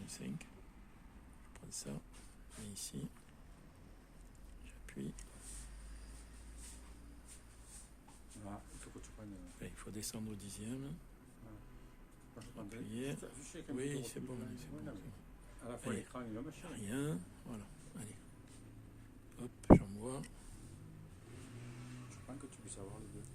0,5. Je prends ça, et ici, j'appuie. Ah, il faut que tu prennes. Il faut descendre au dixième. Voilà. Appuyer. Oui, c'est bon. À la fois Allez. l'écran et la machine. Rien. Voilà. Allez. Hop, j'envoie. Je pense que tu puisses avoir les deux.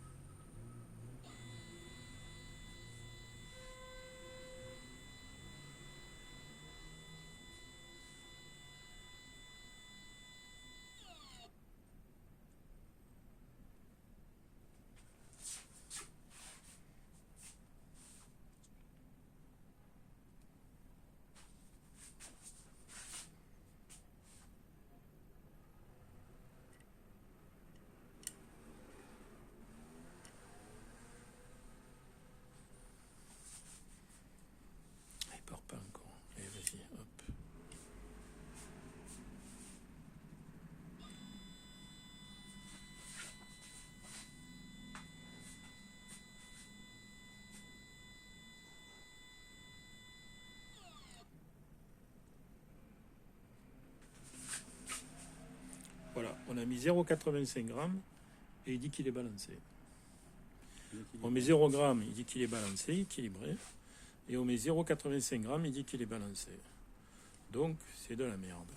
Il part pas encore. Allez, vas-y, hop. Voilà, on a mis 0,85 grammes et il dit qu'il est balancé. On met 0 grammes, il dit qu'il est balancé, équilibré. Et on met 0,85 grammes, il dit qu'il est balancé. Donc, c'est de la merde.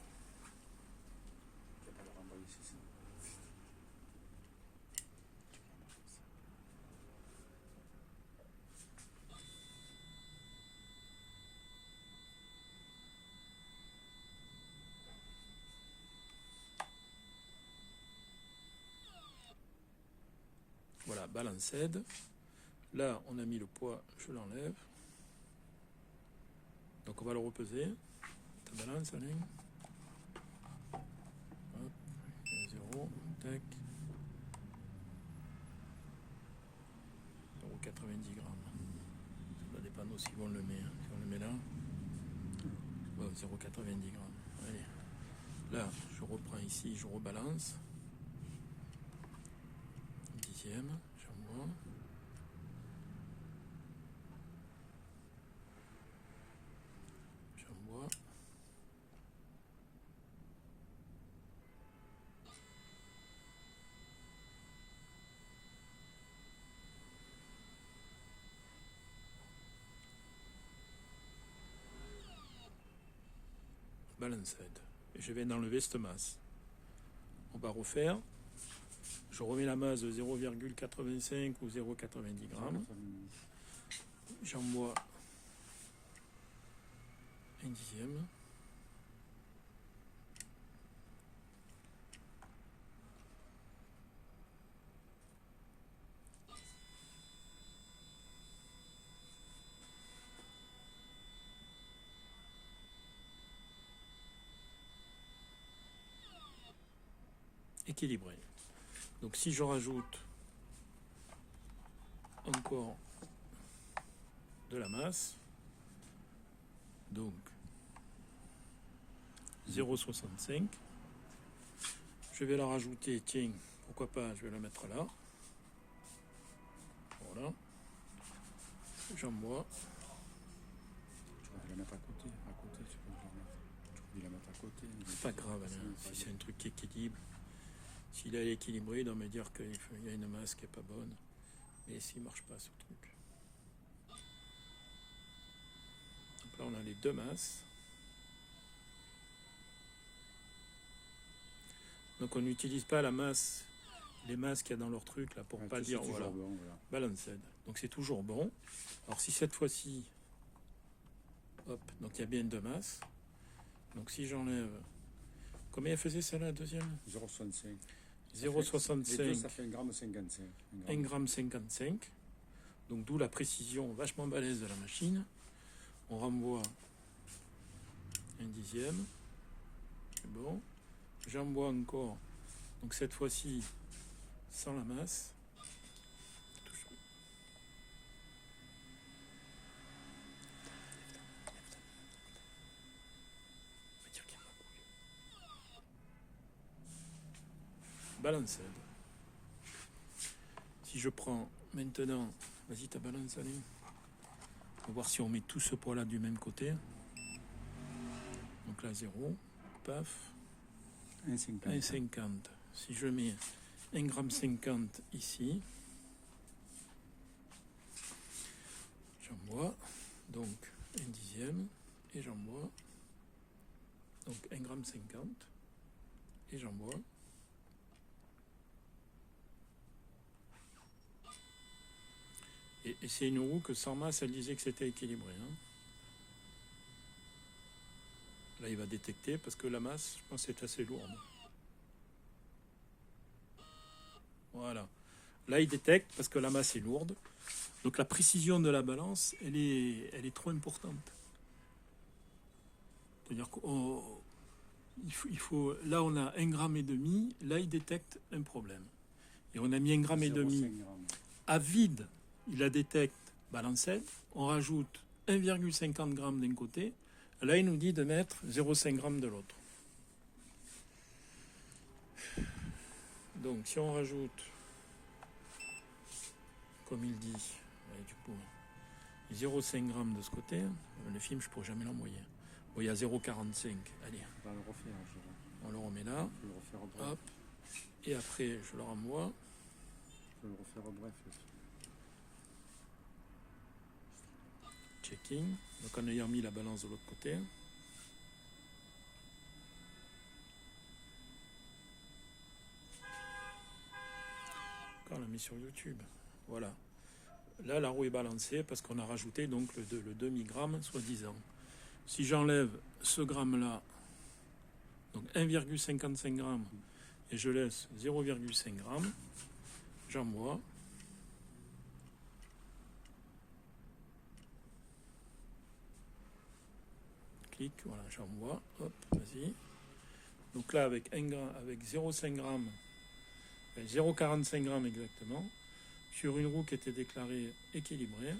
Voilà, balanced. Là, on a mis le poids, je l'enlève. Donc, on va le repeser. Ta balance, Alain. Hop, 0, tac. 0,90 grammes. Ça dépend aussi si on le met. Si on le met là, 0,90 grammes. Allez. Là, je reprends ici, je rebalance. Dixième, j'envoie. J'envoie. Balanced. Et je vais d'enlever cette masse. On va refaire. Je remets la masse de 0,85 ou 0,90 grammes. J'envoie un dixième. Équilibré. Donc si je rajoute encore de la masse, donc 0,65, je vais la rajouter, tiens, pourquoi pas, je vais la mettre là. Voilà. J'envoie. Tu peux la mettre à côté, tu peux la mettre à côté. C'est pas grave, Alain, si c'est un truc qui équilibre. S'il est équilibré, il doit me dire qu'il y a une masse qui n'est pas bonne. Mais s'il ne marche pas ce truc. Donc là, on a les deux masses. Donc on n'utilise pas la masse, les masses qu'il y a dans leur truc, là, pour ne pas dire, voilà, bon, voilà, balanced. Donc c'est toujours bon. Alors si cette fois-ci, hop, donc il y a bien deux masses. Donc si j'enlève, combien elle faisait celle-là, la deuxième? 0,65. 0,65. Ça fait 1,55 g. 1,55 g. Donc d'où la précision vachement balèze de la machine. On renvoie un dixième. C'est bon. J'envoie encore. Donc cette fois-ci, sans la masse. Balanced. Si je prends maintenant, vas-y ta balance, allez. On va voir si on met tout ce poids là du même côté. Donc là, 0, paf, 1,50. 1,50. Si je mets 1,50 g ici, j'envoie donc 1 dixième et j'envoie donc 1,50 g et j'envoie. Et c'est une roue que sans masse, elle disait que c'était équilibré. Hein. Là, il va détecter parce que la masse, je pense, est assez lourde. Voilà. Là, il détecte parce que la masse est lourde. Donc la précision de la balance, elle est trop importante. C'est-à-dire qu'il faut, là, on a 1,5 g. Là, il détecte un problème. Et on a mis 1,5 g à vide. Il la détecte balancée. On rajoute 1,50 g d'un côté. Là, il nous dit de mettre 0,5 g de l'autre. Donc, si on rajoute, comme il dit, du coup, 0,5 g de ce côté, le film, je ne pourrais jamais l'envoyer. Bon, il y a 0,45. Allez, on va le refaire. On le remet là. Je vais le refaire au bref. Hop. Et après, je le renvoie. Je vais le refaire au bref. Checking. Donc, en ayant mis la balance de l'autre côté. On l'a mis sur YouTube. Voilà. Là, la roue est balancée parce qu'on a rajouté donc le demi-gramme, soi-disant. Si j'enlève ce gramme-là, donc 1,55 g, et je laisse 0,5 g, j'envoie. Clic, voilà, j'envoie. Hop, vas-y. Donc là, avec 0,5 g, 0,45 g exactement, sur une roue qui était déclarée équilibrée.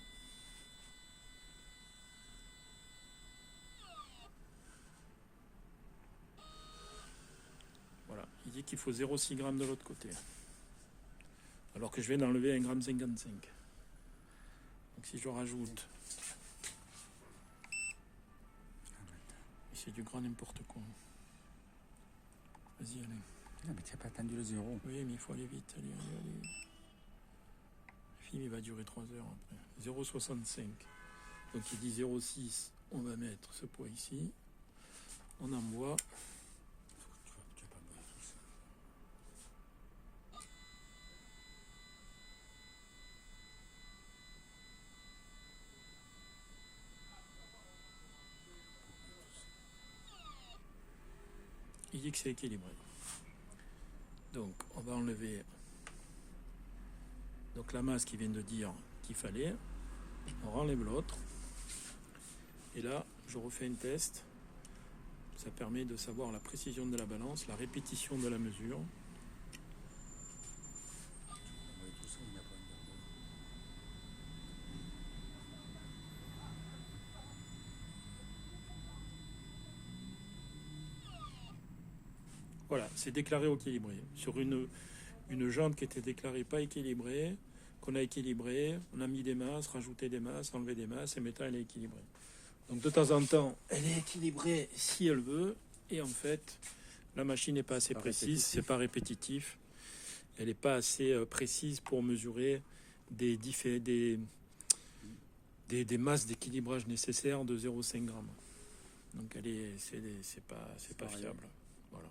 Voilà, il dit qu'il faut 0,6 g de l'autre côté. Alors que je viens d'enlever 1,55 g. Donc si je rajoute, c'est du grand n'importe quoi. Vas-y, allez. Non, mais tu n'as pas attendu le 0. Oui, mais il faut aller vite. Allez. Le film, il va durer 3 heures après. 0,65. Donc il dit 0,6. On va mettre ce poids ici. On envoie. Tu vas pas me tout ça. Il dit que c'est équilibré. Donc on va enlever donc la masse qui vient de dire qu'il fallait. On enlève l'autre. Et là, je refais un test. Ça permet de savoir la précision de la balance, la répétition de la mesure. Tout ça, il n'a pas une garde. Voilà, c'est déclaré équilibré. Sur une jante qui était déclarée pas équilibrée, qu'on a équilibré, on a mis des masses, rajouté des masses, enlevé des masses, et maintenant elle est équilibrée. Donc de temps en temps, elle est équilibrée si elle veut, et en fait, la machine n'est pas assez précise, c'est pas répétitif, elle n'est pas assez précise pour mesurer des masses d'équilibrage nécessaires de 0,5 g. Donc c'est pas fiable. Voilà.